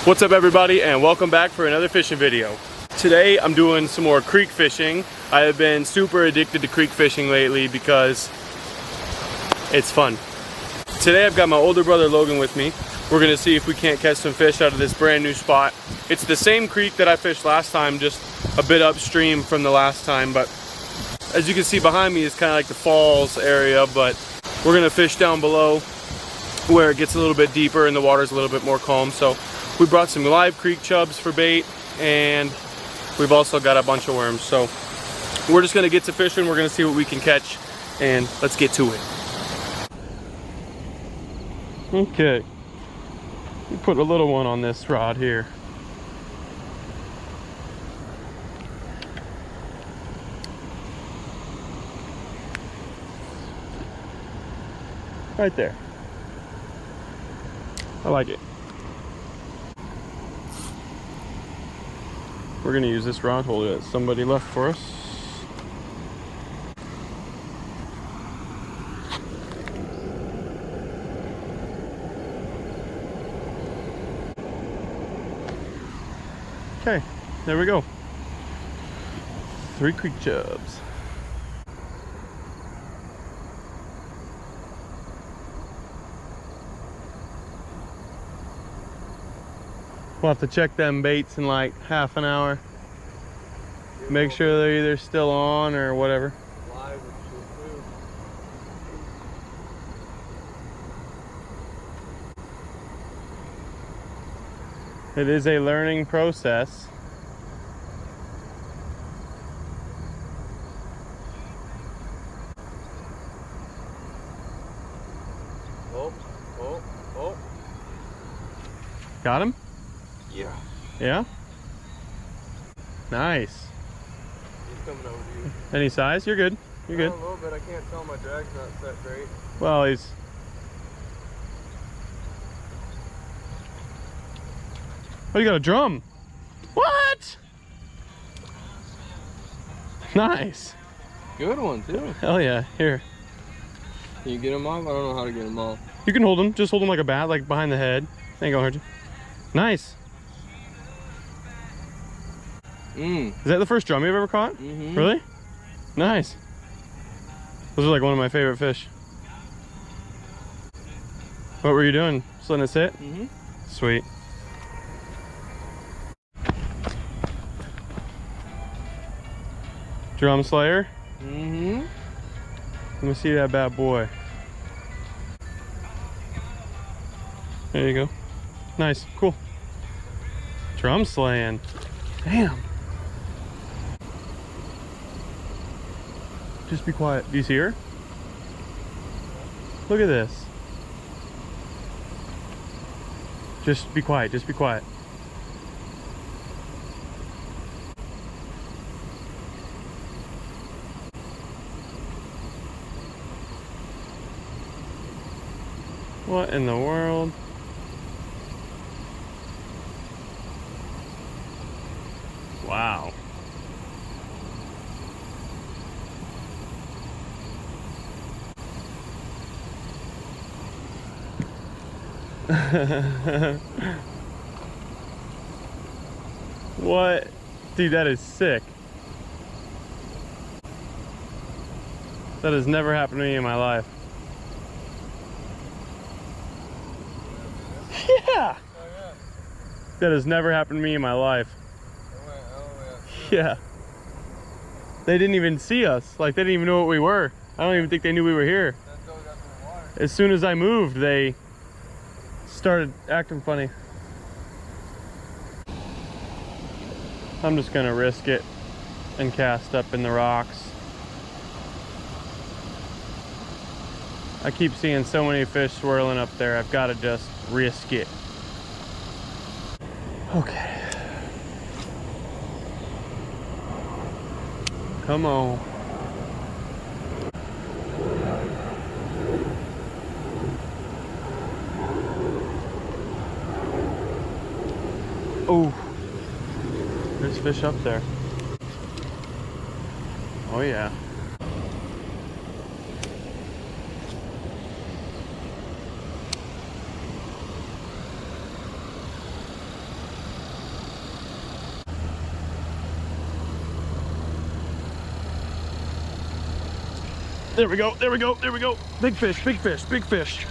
What's up everybody, and welcome back for another fishing video. Today I'm doing some more creek fishing. I have been super addicted to creek fishing lately because it's fun. Today I've got my older brother Logan with me. We're gonna see if we can't catch some fish out of this brand new spot. It's the same creek that I fished last time, just a bit upstream from the last time, but as you can see behind me is kind of like the falls area, but we're gonna fish down below where it gets a little bit deeper and the water's a little bit more calm. So we brought some live creek chubs for bait, and we've also got a bunch of worms. So we're just gonna get to fishing, we're gonna see what we can catch, and let's get to it. Okay, we put a little one on this rod here. Right there. I like it. We're gonna use this rod holder that somebody left for us. Okay, there we go. 3 creek chubs. We'll have to check them baits in like half an hour. Make sure they're either still on or whatever. It is a learning process. Oh. Got him? Yeah. Yeah? Nice. He's coming over to you. Any size? You're good. You're good. A little bit. I can't tell, my drag's not set great. Well, he's... Oh, you got a drum. What? Nice. Good one, too. Hell yeah. Here. Can you get him off? I don't know how to get him off. You can hold him. Just hold him like a bat, like behind the head. Ain't gonna hurt you. Nice. Is that the first drum you've ever caught? Mm-hmm. Really? Nice. Those are like one of my favorite fish. What were you doing? Just letting it sit? Mm-hmm. Sweet. Drum slayer? Mm-hmm. Let me see that bad boy. There you go. Nice, cool. Drum slaying. Damn. Just be quiet. Do you see her? Look at this. Just be quiet, just be quiet. What in the world? Wow. What? Dude, that is sick. That has never happened to me in my life. Yeah! That has never happened to me in my life. Yeah. They didn't even see us. Like, they didn't even know what we were. I don't even think they knew we were here. As soon as I moved, they started acting funny. I'm just gonna risk it and cast up in the rocks. I keep seeing so many fish swirling up there. I've got to just risk it. Okay. Come on. Oh, there's fish up there. Oh yeah. There we go, there we go, there we go. Big fish, big fish, big fish.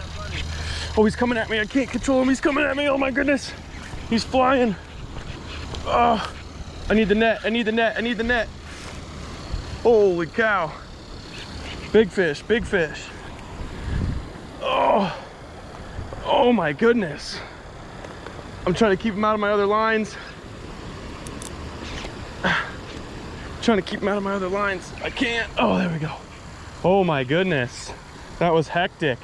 Oh, he's coming at me. I can't control him. He's coming at me. Oh my goodness. He's flying. Oh, I need the net, I need the net, I need the net. Holy cow. Big fish, big fish. Oh, oh my goodness. I'm trying to keep him out of my other lines. Trying to keep him out of my other lines. I can't. Oh, there we go. Oh my goodness. That was hectic.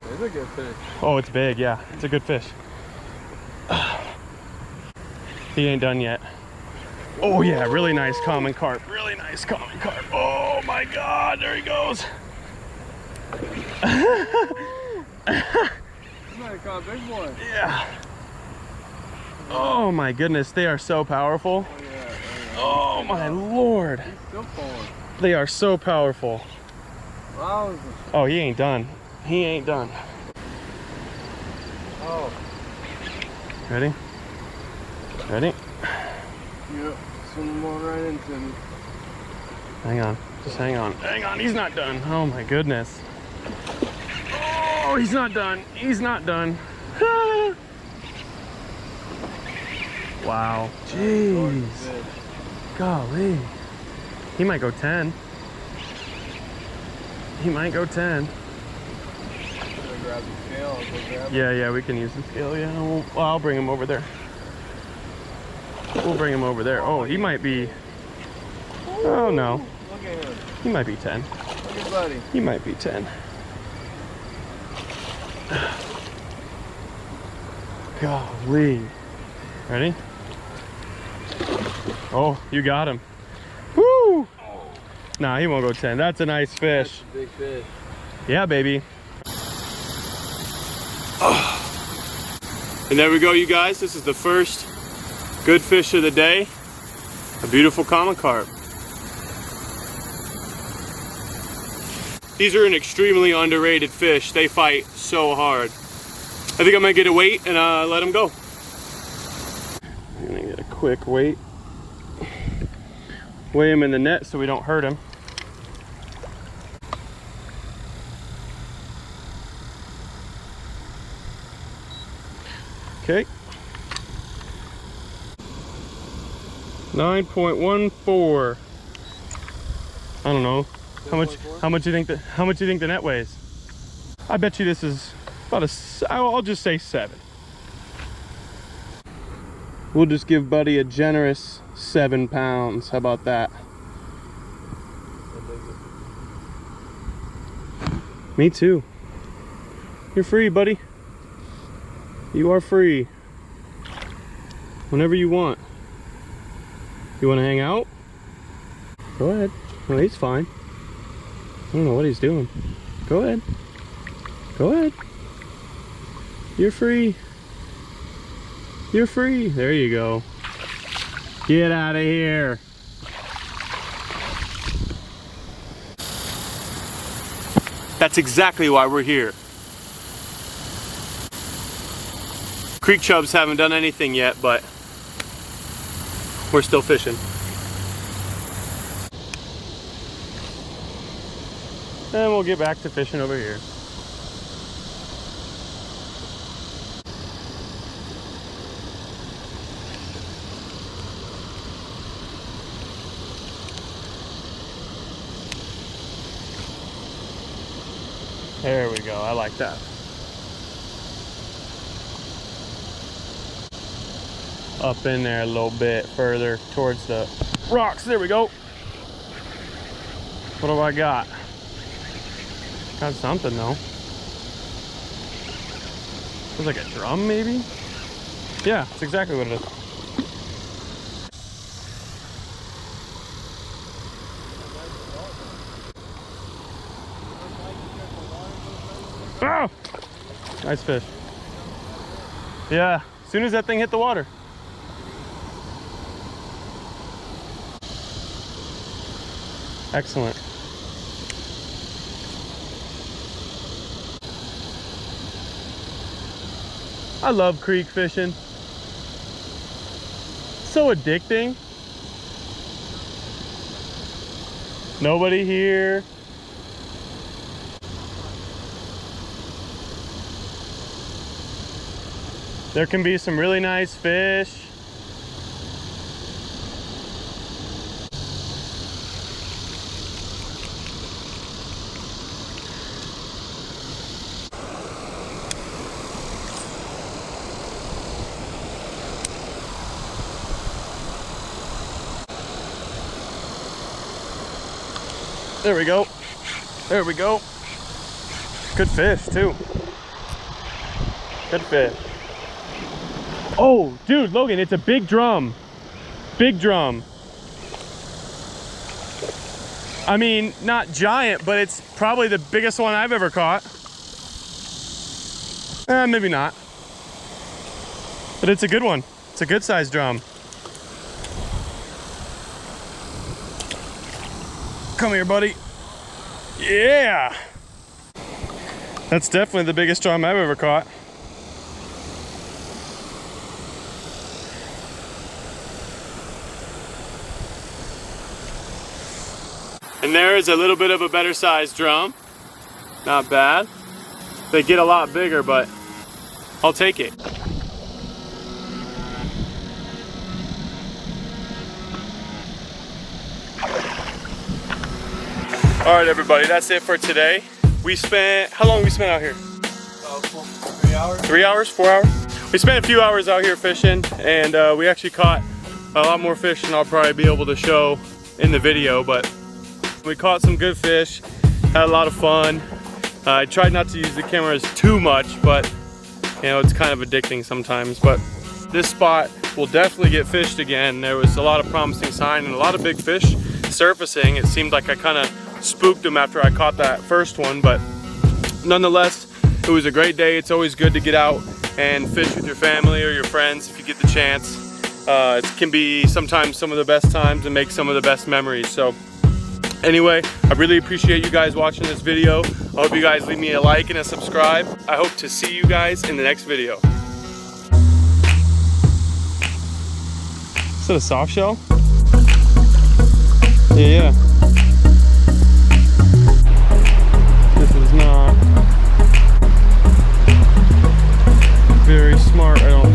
It's a good fish. Oh, it's big, yeah. It's a good fish. He ain't done yet. Oh yeah, really nice common carp. Really nice common carp. Oh my God, there he goes. You might have caught a big one. Yeah. Oh my goodness, they are so powerful. Oh, yeah. Oh my Lord. He's still pulling. They are so powerful. Wow. Oh, he ain't done. He ain't done. Oh. Ready? Ready? Yep. Swimming one right into me. Hang on. Just hang on. Hang on. He's not done. Oh my goodness. Oh, he's not done. He's not done. Wow. Jeez. Golly. He might go 10. He might go 10. Grab the scale. I'll go grab it. Yeah, we can use the scale. Yeah, well, I'll bring him over there. We'll bring him over there. Oh, he might be. Oh no. Look at him. He might be 10. Look at buddy. He might be 10. Golly. Ready? Oh, you got him. Woo! Nah, he won't go 10. That's a nice fish. That's a big fish. Yeah, baby. Oh. And there we go, you guys. This is the first good fish of the day. A beautiful common carp. These are an extremely underrated fish. They fight so hard. I think I'm gonna get a weight and let them go. I'm gonna get a quick weight. Weigh him in the net so we don't hurt him. Okay. 9.14. I don't know. How much you think the net weighs? I bet you this is about I'll just say 7. We'll just give Buddy a generous 7 pounds. How about that? Me too. You're free, buddy. You are free. Whenever you want. You want to hang out? Go ahead. No, he's fine. I don't know what he's doing. Go ahead. Go ahead. You're free. You're free. There you go. Get out of here. That's exactly why we're here. Creek chubs haven't done anything yet, but we're still fishing. And we'll get back to fishing over here. There we go, I like that. Up in there a little bit further towards the rocks. There we go. What do I got? Got something though. Looks like a drum maybe? Yeah, that's exactly what it is. Oh! Nice fish. Yeah, as soon as that thing hit the water. Excellent. I love creek fishing. So addicting. Nobody here. There can be some really nice fish. There we go. There we go. Good fish too. Good fish. Oh, dude, Logan, it's a big drum. Big drum. I mean, not giant, but it's probably the biggest one I've ever caught. Maybe not. But it's a good one. It's a good sized drum. Come here, buddy. Yeah. That's definitely the biggest drum I've ever caught. And there is a little bit of a better sized drum. Not bad. They get a lot bigger, but I'll take it. All right, everybody, that's it for today. We spent, how long we spent out here? 3 hours. 3 hours, 4 hours? We spent a few hours out here fishing, and we actually caught a lot more fish than I'll probably be able to show in the video, but we caught some good fish, had a lot of fun. I tried not to use the cameras too much, but you know, it's kind of addicting sometimes. But this spot will definitely get fished again. There was a lot of promising sign and a lot of big fish surfacing. It seemed like I kind of spooked them after I caught that first one, but nonetheless, it was a great day. It's always good to get out and fish with your family or your friends if you get the chance. It can be sometimes some of the best times and make some of the best memories. So anyway, I really appreciate you guys watching this video. I hope you guys leave me a like and a subscribe. I hope to see you guys in the next video. Is that a soft shell? Yeah. This is not very smart, I don't